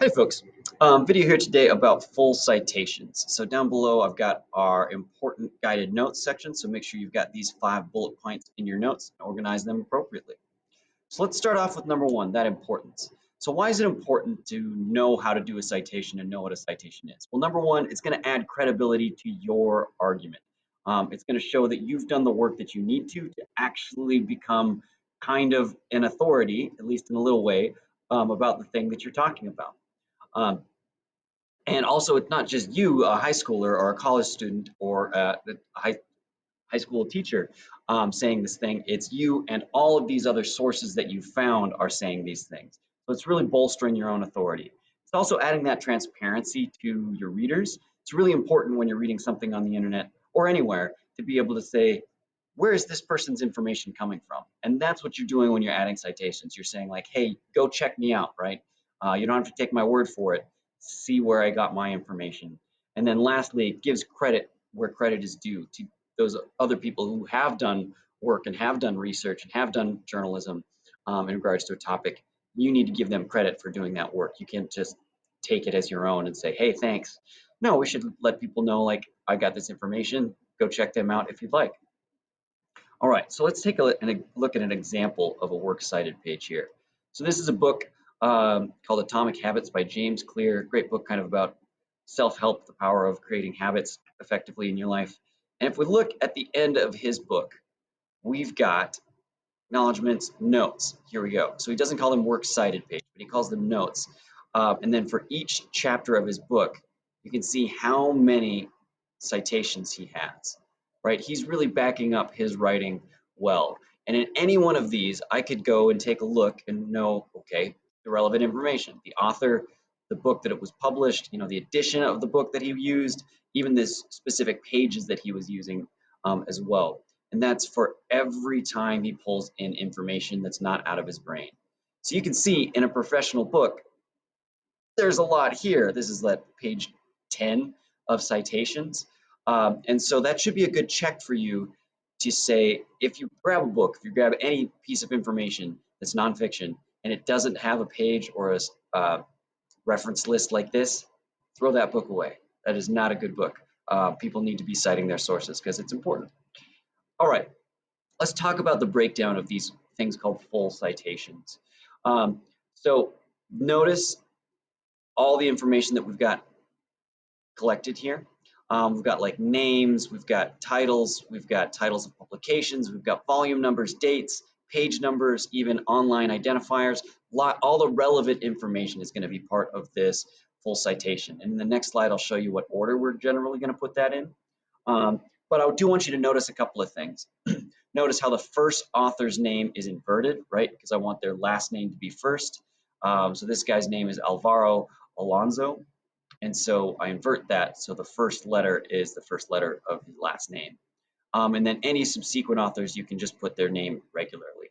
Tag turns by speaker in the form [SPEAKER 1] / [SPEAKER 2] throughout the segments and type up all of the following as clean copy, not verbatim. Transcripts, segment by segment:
[SPEAKER 1] Hey folks, video here today about full citations. So down below I've got our important guided notes section, so make sure you've got these 5 bullet points in your notes and organize them appropriately. So let's start off with number 1, that importance. So why is it important to know how to do a citation and know what a citation is? Well, number 1, it's going to add credibility to your argument. It's going to show that you've done the work that you need to actually become kind of an authority, at least in a little way, about the thing that you're talking about. Um, and also, it's not just you, a high schooler or a college student or a high school teacher saying this thing. It's you and all of these other sources that you found are saying these things. So it's really bolstering your own authority. It's also adding that transparency to your readers. It's really important when you're reading something on the internet or anywhere to be able to say, where is this person's information coming from? And that's what you're doing when you're adding citations. You're saying like, hey, go check me out, right? You don't have to take my word for it. See where I got my information. And then lastly, it gives credit where credit is due to those other people who have done work and have done research and have done journalism in regards to a topic. You need to give them credit for doing that work. You can't just take it as your own and say, hey, thanks. No, we should let people know, like, I got this information. Go check them out if you'd like. All right, so let's take a look at an example of a works cited page here. So this is a book called Atomic Habits by James Clear. Great book kind of about self-help, the power of creating habits effectively in your life. And if we look at the end of his book, we've got acknowledgments, notes. Here we go. So he doesn't call them works cited page, but he calls them notes. And then for each chapter of his book, you can see how many citations he has, right? He's really backing up his writing well. And in any one of these, I could go and take a look and know, okay, the relevant information, the author, the book that it was published, the edition of the book that he used, even this specific pages that he was using as well. And that's for every time he pulls in information that's not out of his brain. So you can see in a professional book, there's a lot here. This is like page 10 of citations. And so that should be a good check for you to say, if you grab a book, if you grab any piece of information that's nonfiction and it doesn't have a page or a reference list like this, throw that book away. That is not a good book. People need to be citing their sources because it's important. All right, let's talk about the breakdown of these things called full citations. So notice all the information that we've got collected here. We've got like names, we've got titles of publications, we've got volume numbers, dates, page numbers, even online identifiers. All the relevant information is going to be part of this full citation. And in the next slide, I'll show you what order we're generally going to put that in. But I do want you to notice a couple of things. Notice how the first author's name is inverted, right? Because I want their last name to be first. So this guy's name is Alvaro Alonso. And so I invert that. So the first letter is the first letter of the last name. And then any subsequent authors, you can just put their name regularly.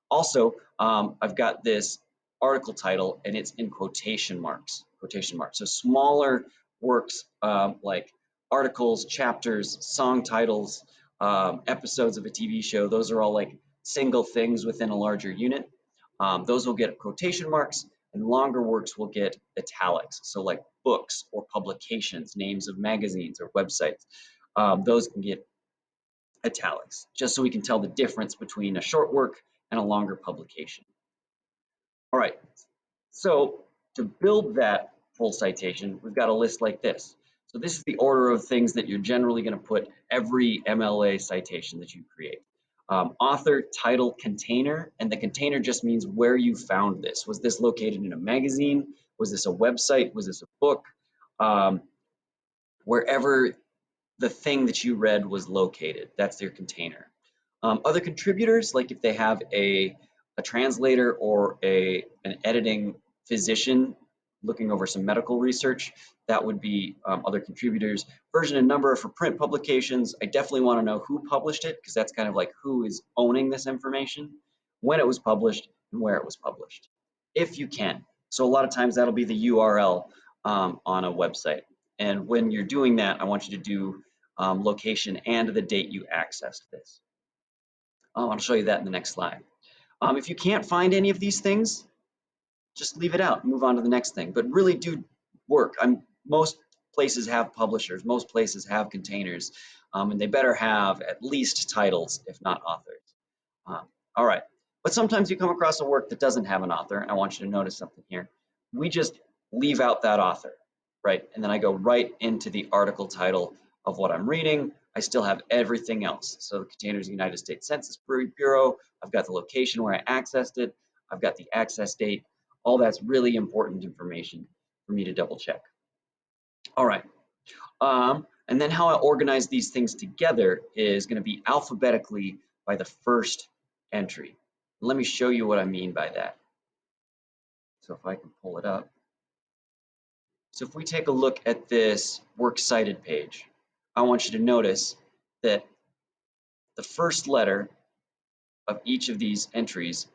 [SPEAKER 1] Also, I've got this article title and it's in quotation marks. So smaller works like articles, chapters, song titles, episodes of a TV show, those are all like single things within a larger unit. Those will get quotation marks, and longer works will get italics. So like books or publications, names of magazines or websites, those can get italics, just so we can tell the difference between a short work and a longer publication. All right, so to build that full citation, we've got a list like this. So this is the order of things that you're generally going to put every MLA citation that you create. Author, title, container, and the container just means where you found this. Was this located in a magazine? Was this a website? Was this a book? Wherever the thing that you read was located, that's their container. Other contributors, like if they have a translator or an editing physician looking over some medical research, that would be other contributors. Version and number for print publications, I definitely want to know who published it because that's kind of like who is owning this information, when it was published, and where it was published, if you can. So a lot of times that'll be the URL on a website. And when you're doing that, I want you to do location and the date you accessed this. I'll show you that in the next slide. If you can't find any of these things, just leave it out, move on to the next thing. But really do work. Most places have publishers, most places have containers, and they better have at least titles, if not authors. All right, but sometimes you come across a work that doesn't have an author, and I want you to notice something here. We just leave out that author, right? And then I go right into the article title of what I'm reading. I still have everything else. So the containers of the United States Census Bureau, I've got the location where I accessed it, I've got the access date. All that's really important information for me to double check. All right. And then how I organize these things together is going to be alphabetically by the first entry. Let me show you what I mean by that. So if I can pull it up. So if we take a look at this works cited page, I want you to notice that the first letter of each of these entries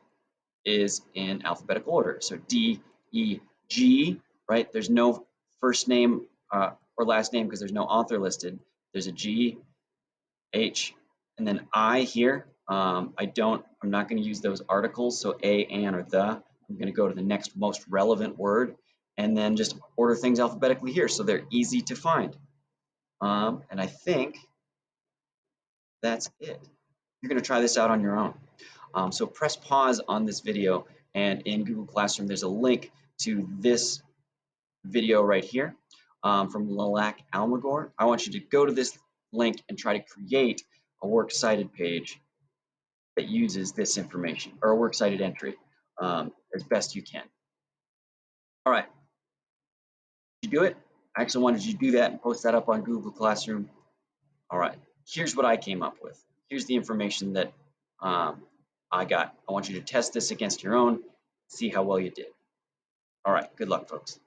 [SPEAKER 1] is in alphabetical order. So D, E, G, right? There's no first name or last name because there's no author listed. There's a G, H, and then I here. I'm not going to use those articles. So a, an, or the. I'm going to go to the next most relevant word and then just order things alphabetically here so they're easy to find. And I think that's it. You're going to try this out on your own. So press pause on this video, and in Google Classroom, there's a link to this video right here from Lilac Almagor. I want you to go to this link and try to create a works cited page that uses this information, or a works cited entry as best you can. All right, did you do it? I actually wanted you to do that and post that up on Google Classroom. All right, here's what I came up with. Here's the information that I got. I want you to test this against your own, see how well you did. All right, good luck, folks.